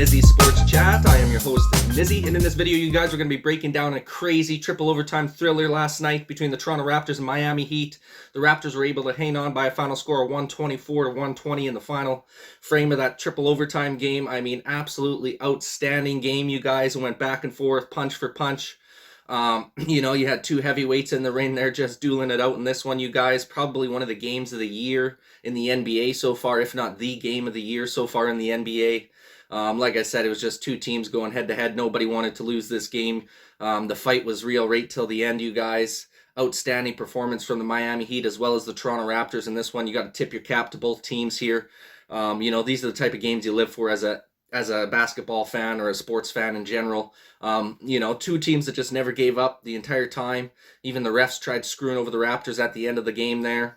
Nizzy Sports Chat. I am your host, Nizzy, and in this video, you guys are going to be breaking down a crazy triple overtime thriller last night between the Toronto Raptors and Miami Heat. The Raptors were able to hang on by a final score of 124 to 120 in the final frame of that triple overtime game. I mean, absolutely outstanding game, you guys. It went back and forth, punch for punch. You had two heavyweights in the ring there just dueling it out in this one, you guys. Probably one of the games of the year in the NBA so far, if not the game of the year so far in the NBA. Like I said, it was just two teams going head to head. Nobody wanted to lose this game. The fight was real right till the end, you guys. Outstanding performance from the Miami Heat as well as the Toronto Raptors in this one. You got to tip your cap to both teams here. These are the type of games you live for as a basketball fan or a sports fan in general. Two teams that just never gave up the entire time. Even the refs tried screwing over the Raptors at the end of the game there.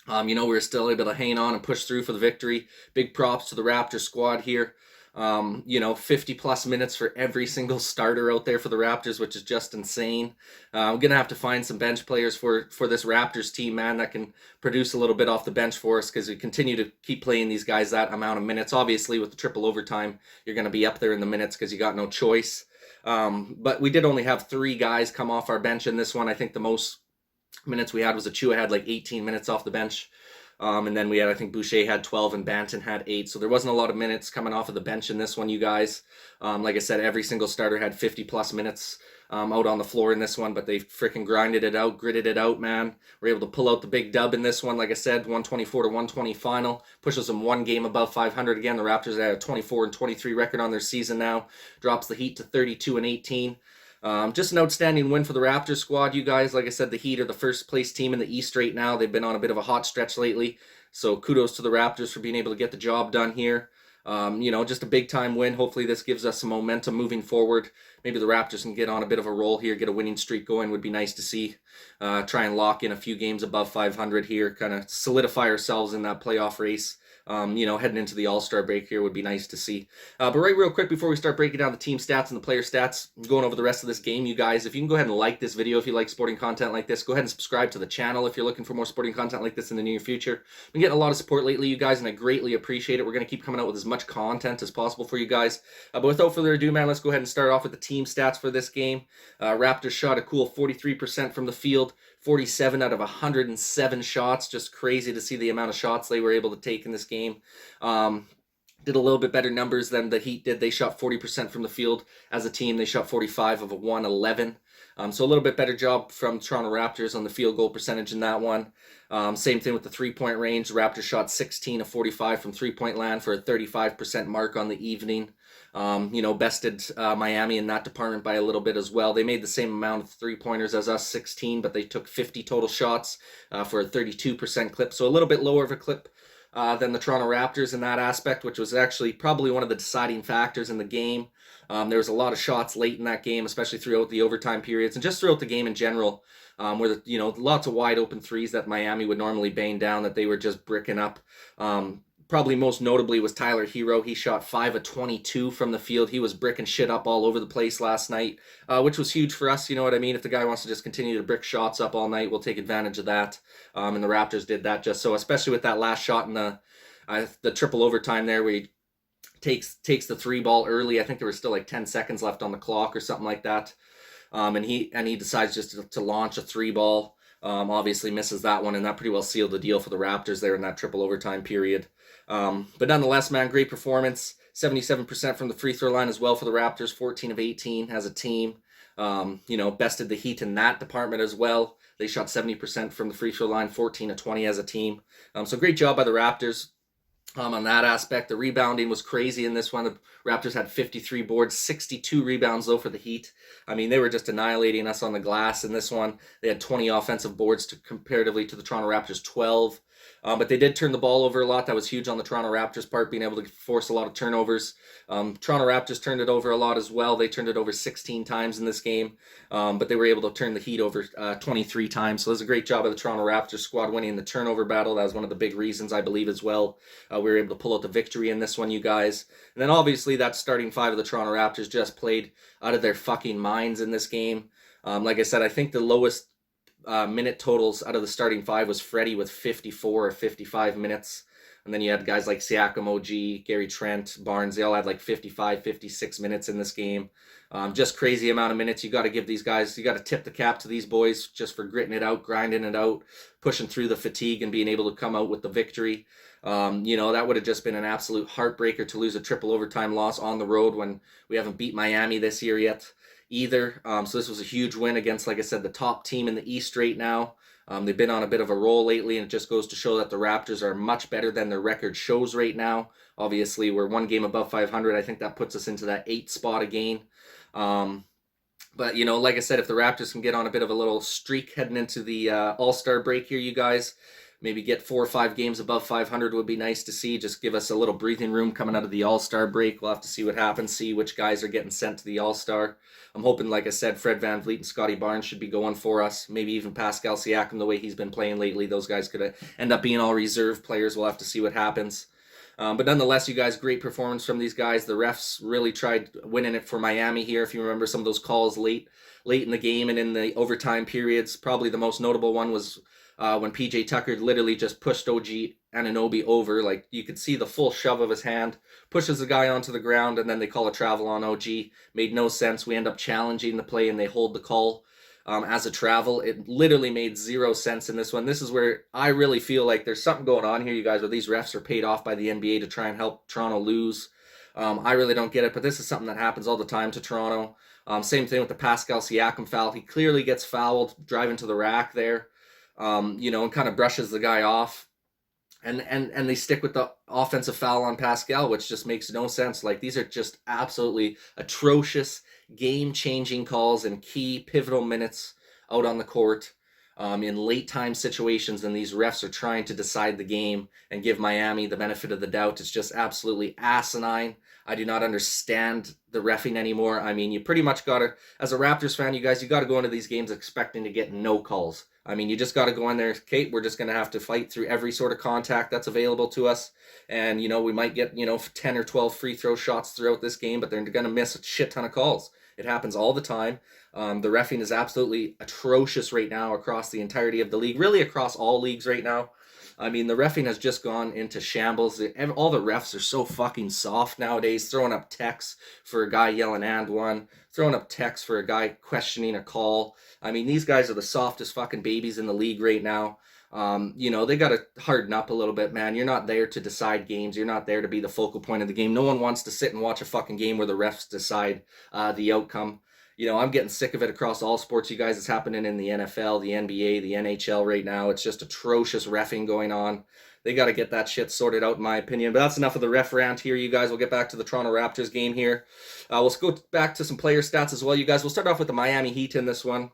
We were still able to hang on and push through for the victory. Big props to the Raptors squad here. 50 plus minutes for every single starter out there for the Raptors, which is just insane. I'm going to have to find some bench players for this Raptors team, man, that can produce a little bit off the bench for us, because we continue to keep playing these guys that amount of minutes. Obviously, with the triple overtime, you're going to be up there in the minutes because you got no choice. But we did only have 3 guys come off our bench in this one. I think the most minutes we had was Achua had like 18 minutes off the bench. And then we had, I think Boucher had 12 and Banton had 8. So there wasn't a lot of minutes coming off of the bench in this one, you guys. Like I said, every single starter had 50 plus minutes out on the floor in this one, but they freaking grinded it out, gritted it out, man. We're able to pull out the big dub in this one. Like I said, 124 to 120 final. Pushes them one game above 500 again. The Raptors had a 24 and 23 record on their season now. Drops the Heat to 32 and 18. Just an outstanding win for the Raptors squad, you guys. Like I said, the Heat are the first place team in the East right now. They've been on a bit of a hot stretch lately. So kudos to the Raptors for being able to get the job done here. Just a big time win. Hopefully this gives us some momentum moving forward. Maybe the Raptors can get on a bit of a roll here, get a winning streak going. Would be nice to see. Try and lock in a few games above 500 here, kind of solidify ourselves in that playoff race. Heading into the All-Star break here would be nice to see. But real quick, before we start breaking down the team stats and the player stats, going over the rest of this game, you guys, if you can go ahead and like this video if you like sporting content like this, go ahead and subscribe to the channel if you're looking for more sporting content like this in the near future. I've been getting a lot of support lately, you guys, and I greatly appreciate it. We're going to keep coming out with as much content as possible for you guys. But without further ado, man, let's go ahead and start off with the team stats for this game. Raptors shot a cool 43% from the field, 47 out of 107 shots. Just crazy to see the amount of shots they were able to take in this game. Did a little bit better numbers than the Heat did. They shot 40% from the field as a team. They shot 45 of a 111. So a little bit better job from Toronto Raptors on the field goal percentage in that one. Same thing with the three-point range. The Raptors shot 16 of 45 from three-point land for a 35% mark on the evening. Bested Miami in that department by a little bit as well. They made the same amount of three-pointers as us, 16, but they took 50 total shots for a 32% clip. So a little bit lower of a clip than the Toronto Raptors in that aspect, which was actually probably one of the deciding factors in the game. There was a lot of shots late in that game, especially throughout the overtime periods and just throughout the game in general, where lots of wide open threes that Miami would normally bang down that they were just bricking up. Probably most notably was Tyler Hero. He shot 5 of 22 from the field. He was bricking shit up all over the place last night, which was huge for us. You know what I mean? If the guy wants to just continue to brick shots up all night, we'll take advantage of that. And the Raptors did that just so, especially with that last shot in the triple overtime there, where he takes the 3-ball early. I think there was still like 10 seconds left on the clock or something like that. And he decides just to launch a 3-ball. Obviously misses that one, and that pretty well sealed the deal for the Raptors there in that triple overtime period. But nonetheless, man, great performance. 77% from the free throw line as well for the Raptors, 14 of 18 as a team. Bested the Heat in that department as well. They shot 70% from the free throw line, 14 of 20 as a team. So great job by the Raptors. On that aspect, the rebounding was crazy in this one. The Raptors had 53 boards, 62 rebounds though for the Heat. I mean, they were just annihilating us on the glass in this one. They had 20 offensive boards comparatively to the Toronto Raptors 12. But they did turn the ball over a lot. That was huge on the Toronto Raptors part, being able to force a lot of turnovers. Toronto Raptors turned it over a lot as well. They turned it over 16 times in this game, but they were able to turn the Heat over 23 times. So it was a great job of the Toronto Raptors squad winning the turnover battle. That was one of the big reasons, I believe, as well. We were able to pull out the victory in this one, you guys. And then obviously that starting 5 of the Toronto Raptors just played out of their fucking minds in this game. Like I said, I think the lowest minute totals out of the starting 5 was Freddie with 54 or 55 minutes. And then you had guys like Siakam, OG, Gary Trent, Barnes. They all had like 55, 56 minutes in this game. Just crazy amount of minutes. You got to give these guys, you got to tip the cap to these boys just for gritting it out, grinding it out, pushing through the fatigue and being able to come out with the victory. That would have just been an absolute heartbreaker to lose a triple overtime loss on the road when we haven't beat Miami this year yet either. So this was a huge win against, like I said, the top team in the East right now. They've been on a bit of a roll lately, and it just goes to show that the Raptors are much better than their record shows right now. Obviously, we're one game above 500. I think that puts us into that 8th spot again. But, like I said, if the Raptors can get on a bit of a little streak heading into the All-Star break here, you guys, maybe get 4 or 5 games above 500 would be nice to see. Just give us a little breathing room coming out of the All-Star break. We'll have to see what happens, see which guys are getting sent to the All-Star. I'm hoping, like I said, Fred VanVleet and Scotty Barnes should be going for us. Maybe even Pascal Siakam, the way he's been playing lately. Those guys could end up being all reserve players. We'll have to see what happens. But nonetheless, you guys, great performance from these guys. The refs really tried winning it for Miami here. If you remember some of those calls late in the game and in the overtime periods, probably the most notable one was when PJ Tucker literally just pushed OG Anunoby over. Like, you could see the full shove of his hand, pushes the guy onto the ground, and then they call a travel on OG. Made no sense. We end up challenging the play, and they hold the call as a travel. It literally made zero sense in this one. This is where I really feel like there's something going on here, you guys, where these refs are paid off by the NBA to try and help Toronto lose. I really don't get it, but this is something that happens all the time to Toronto. Same thing with the Pascal Siakam foul. He clearly gets fouled driving to the rack there. And kind of brushes the guy off. And they stick with the offensive foul on Pascal, which just makes no sense. Like, these are just absolutely atrocious, game-changing calls in key, pivotal minutes out on the court in late-time situations, and these refs are trying to decide the game and give Miami the benefit of the doubt. It's just absolutely asinine. I do not understand the reffing anymore. I mean, you pretty much got to, as a Raptors fan, you guys, you got to go into these games expecting to get no calls. I mean, you just got to go in there, Kate, we're just going to have to fight through every sort of contact that's available to us. And, we might get, 10 or 12 free throw shots throughout this game, but they're going to miss a shit ton of calls. It happens all the time. The reffing is absolutely atrocious right now across the entirety of the league, really across all leagues right now. I mean, the reffing has just gone into shambles. All the refs are so fucking soft nowadays, throwing up texts for a guy yelling and one, throwing up texts for a guy questioning a call. I mean, these guys are the softest fucking babies in the league right now. They got to harden up a little bit, man. You're not there to decide games. You're not there to be the focal point of the game. No one wants to sit and watch a fucking game where the refs decide the outcome. I'm getting sick of it across all sports, you guys. It's happening in the NFL, the NBA, the NHL right now. It's just atrocious reffing going on. They got to get that shit sorted out, in my opinion. But that's enough of the ref rant here, you guys. We'll get back to the Toronto Raptors game here. We'll go back to some player stats as well, you guys. We'll start off with the Miami Heat in this one.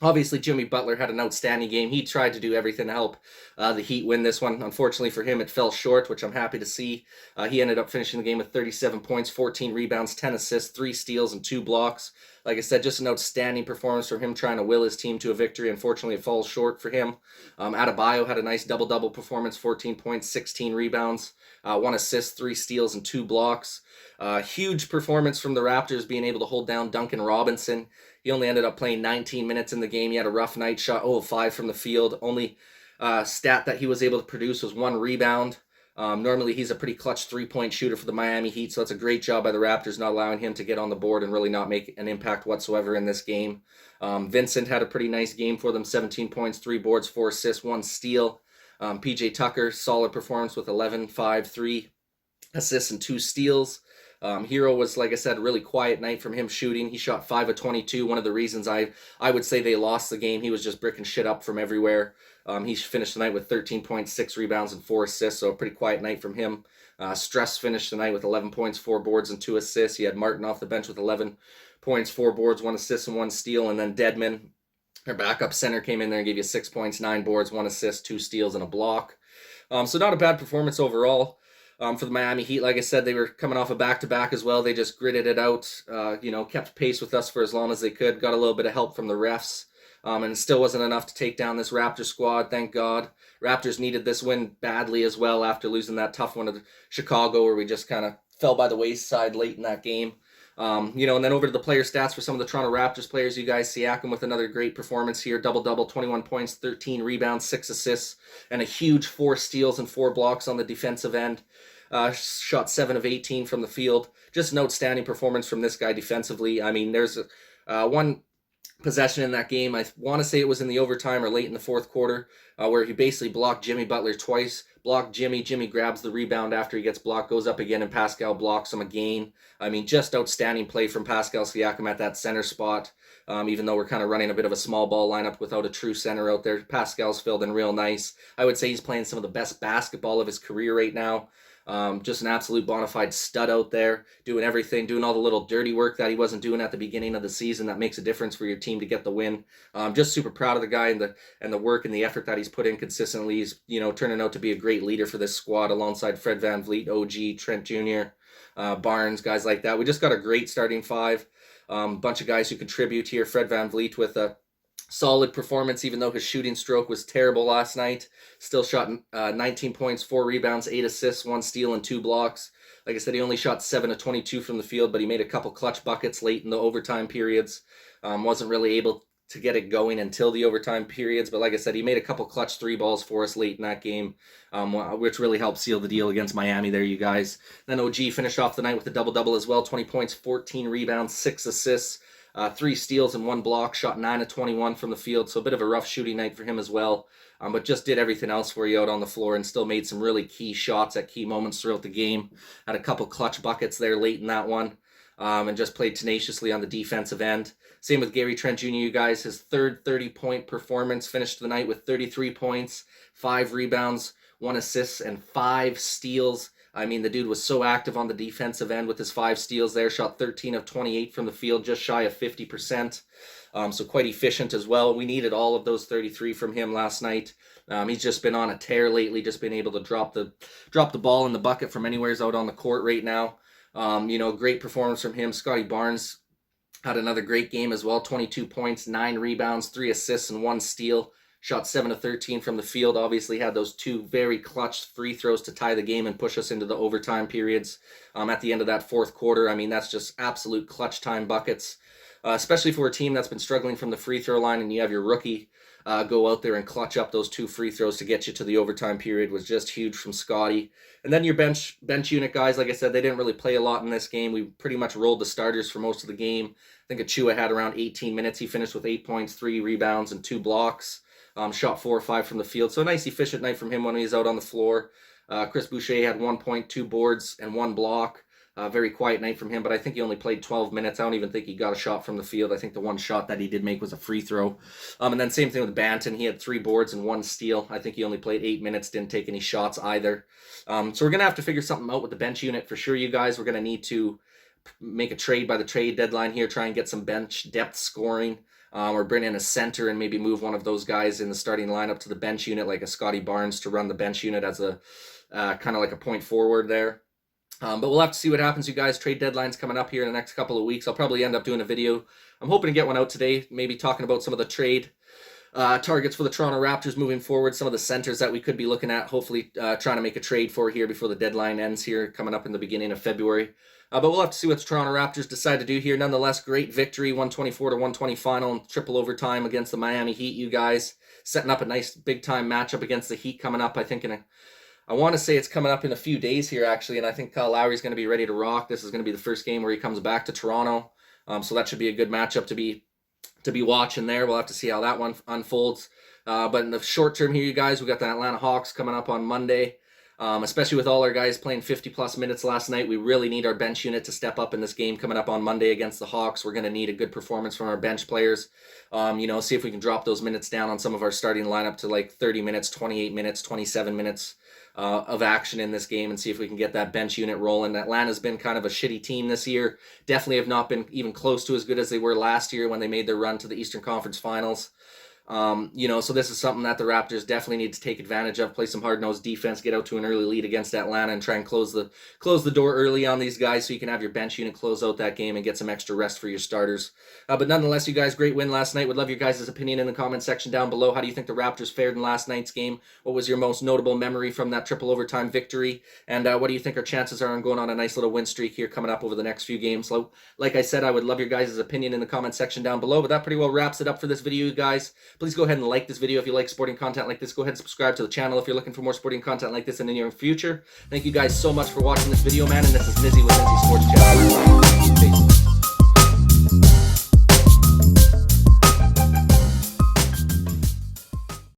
Obviously, Jimmy Butler had an outstanding game. He tried to do everything to help the Heat win this one. Unfortunately for him, it fell short, which I'm happy to see. He ended up finishing the game with 37 points, 14 rebounds, 10 assists, 3 steals, and 2 blocks. Like I said, just an outstanding performance from him trying to will his team to a victory. Unfortunately, it falls short for him. Adebayo had a nice double-double performance, 14 points, 16 rebounds, 1 assist, 3 steals, and 2 blocks. Huge performance from the Raptors being able to hold down Duncan Robinson. He only ended up playing 19 minutes in the game. He had a rough night, shot 0 of 5 from the field. Only stat that he was able to produce was 1 rebound. Normally, he's a pretty clutch three-point shooter for the Miami Heat, so that's a great job by the Raptors not allowing him to get on the board and really not make an impact whatsoever in this game. Vincent had a pretty nice game for them, 17 points, 3 boards, 4 assists, 1 steal. PJ Tucker, solid performance with 11, 5, 3 assists, and 2 steals. Hero was, like I said, a really quiet night from him shooting. He shot 5 of 22. One of the reasons I would say they lost the game, he was just bricking shit up from everywhere. He finished the night with 13.6 rebounds and 4 assists, so a pretty quiet night from him. Stress finished the night with 11 points, 4 boards, and 2 assists. He had Martin off the bench with 11 points, 4 boards, 1 assist, and 1 steal. And then Dedmon, their backup center, came in there and gave you 6 points, 9 boards, 1 assist, 2 steals, and a block. So not a bad performance overall. For the Miami Heat, like I said, they were coming off a back-to-back as well. They just gritted it out, kept pace with us for as long as they could, got a little bit of help from the refs, and it still wasn't enough to take down this Raptors squad, thank God. Raptors needed this win badly as well after losing that tough one to Chicago where we just kind of fell by the wayside late in that game. And then over to the player stats for some of the Toronto Raptors players, you guys. Siakam with another great performance here. Double-double, 21 points, 13 rebounds, 6 assists, and a huge 4 steals and 4 blocks on the defensive end. Shot 7 of 18 from the field. Just an outstanding performance from this guy defensively. I mean, there's one possession in that game. I want to say it was in the overtime or late in the fourth quarter, where he basically blocked Jimmy Butler twice. Blocked Jimmy. Jimmy grabs the rebound after he gets blocked, goes up again, and Pascal blocks him again. I mean, just outstanding play from Pascal Siakam at that center spot. Even though we're kind of running a bit of a small ball lineup without a true center out there, Pascal's filled in real nice. I would say he's playing some of the best basketball of his career right now. Just an absolute bona fide stud out there, doing everything, doing all the little dirty work that he wasn't doing at the beginning of the season that makes a difference for your team to get the win. Just super proud of the guy and the work and the effort that he's put in consistently. He's turning out to be a great leader for this squad alongside Fred VanVleet, OG, Trent Jr., Barnes, guys like that. We just got a great starting five. Bunch of guys who contribute here. Fred VanVleet with a solid performance, even though his shooting stroke was terrible last night. Still shot 19 points, 4 rebounds, 8 assists, 1 steal, and 2 blocks. Like I said, he only shot 7 of 22 from the field, but he made a couple clutch buckets late in the overtime periods. Wasn't really able to get it going until the overtime periods, but like I said, he made a couple clutch 3 balls for us late in that game, which really helped seal the deal against Miami there, you guys. Then OG finished off the night with a double-double as well, 20 points, 14 rebounds, 6 assists, 3 steals and 1 block, shot 9 of 21 from the field, so a bit of a rough shooting night for him as well, but just did everything else for you out on the floor and still made some really key shots at key moments throughout the game. Had a couple clutch buckets there late in that one, and just played tenaciously on the defensive end. Same with Gary Trent Jr., you guys. His third 30-point performance, finished the night with 33 points, 5 rebounds, 1 assist, and 5 steals. I mean, the dude was so active on the defensive end with his 5 steals there. Shot 13 of 28 from the field, just shy of 50%. So quite efficient as well. We needed all of those 33 from him last night. He's just been on a tear lately, just been able to drop the ball in the bucket from anywhere's out on the court right now. Great performance from him. Scotty Barnes had another great game as well. 22 points, 9 rebounds, 3 assists, and 1 steal. Shot 7 of 13 from the field. Obviously had those 2 very clutch free throws to tie the game and push us into the overtime periods at the end of that fourth quarter. I mean, that's just absolute clutch time buckets, especially for a team that's been struggling from the free throw line, and you have your rookie go out there and clutch up those 2 free throws to get you to the overtime period was just huge from Scotty. And then your bench unit guys, like I said, they didn't really play a lot in this game. We pretty much rolled the starters for most of the game. I think Achua had around 18 minutes. He finished with 8 points, 3 rebounds, and 2 blocks. Shot 4 or 5 from the field. So a nice, efficient night from him when he's out on the floor. Chris Boucher had 1 point, 2 boards, and 1 block. Very quiet night from him, but I think he only played 12 minutes. I don't even think he got a shot from the field. I think the one shot that he did make was a free throw. And then same thing with Banton. He had 3 boards and 1 steal. I think he only played 8 minutes, didn't take any shots either. So we're going to have to figure something out with the bench unit for sure, you guys. We're going to need to make a trade by the trade deadline here, try and get some bench depth scoring. Or bring in a center and maybe move one of those guys in the starting lineup to the bench unit, like a Scotty Barnes, to run the bench unit as a kind of like a point forward there. But we'll have to see what happens, you guys. Trade deadline's coming up here in the next couple of weeks. I'll probably end up doing a video. I'm hoping to get one out today, maybe talking about some of the trade targets for the Toronto Raptors moving forward, some of the centers that we could be looking at, hopefully trying to make a trade for here before the deadline ends here, coming up in the beginning of February. But we'll have to see what the Toronto Raptors decide to do here. Nonetheless, great victory, 124-120 final in triple overtime against the Miami Heat, you guys. Setting up a nice big-time matchup against the Heat coming up, I think, I want to say it's coming up in a few days here, actually, and I think Kyle Lowry's going to be ready to rock. This is going to be the first game where he comes back to Toronto, so that should be a good matchup to be watching there. We'll have to see how that one unfolds. But in the short term here, you guys, we got the Atlanta Hawks coming up on Monday. Especially with all our guys playing 50-plus minutes last night, we really need our bench unit to step up in this game coming up on Monday against the Hawks. We're going to need a good performance from our bench players. See if we can drop those minutes down on some of our starting lineup to like 30 minutes, 28 minutes, 27 minutes of action in this game, and see if we can get that bench unit rolling. Atlanta's been kind of a shitty team this year. Definitely have not been even close to as good as they were last year when they made their run to the Eastern Conference Finals. So this is something that the Raptors definitely need to take advantage of. Play some hard-nosed defense, get out to an early lead against Atlanta, and try and close the door early on these guys, so you can have your bench unit close out that game and get some extra rest for your starters. But nonetheless, you guys, great win last night. Would love your guys' opinion in the comment section down below. How do you think the Raptors fared in last night's game? What was your most notable memory from that triple overtime victory? And what do you think our chances are on going on a nice little win streak here coming up over the next few games? So, like I said, I would love your guys' opinion in the comment section down below. But that pretty well wraps it up for this video, you guys. Please go ahead and like this video if you like sporting content like this. Go ahead and subscribe to the channel if you're looking for more sporting content like this in the near future. Thank you guys so much for watching this video, man. And this is Nizzy with Nizzy Sports Channel.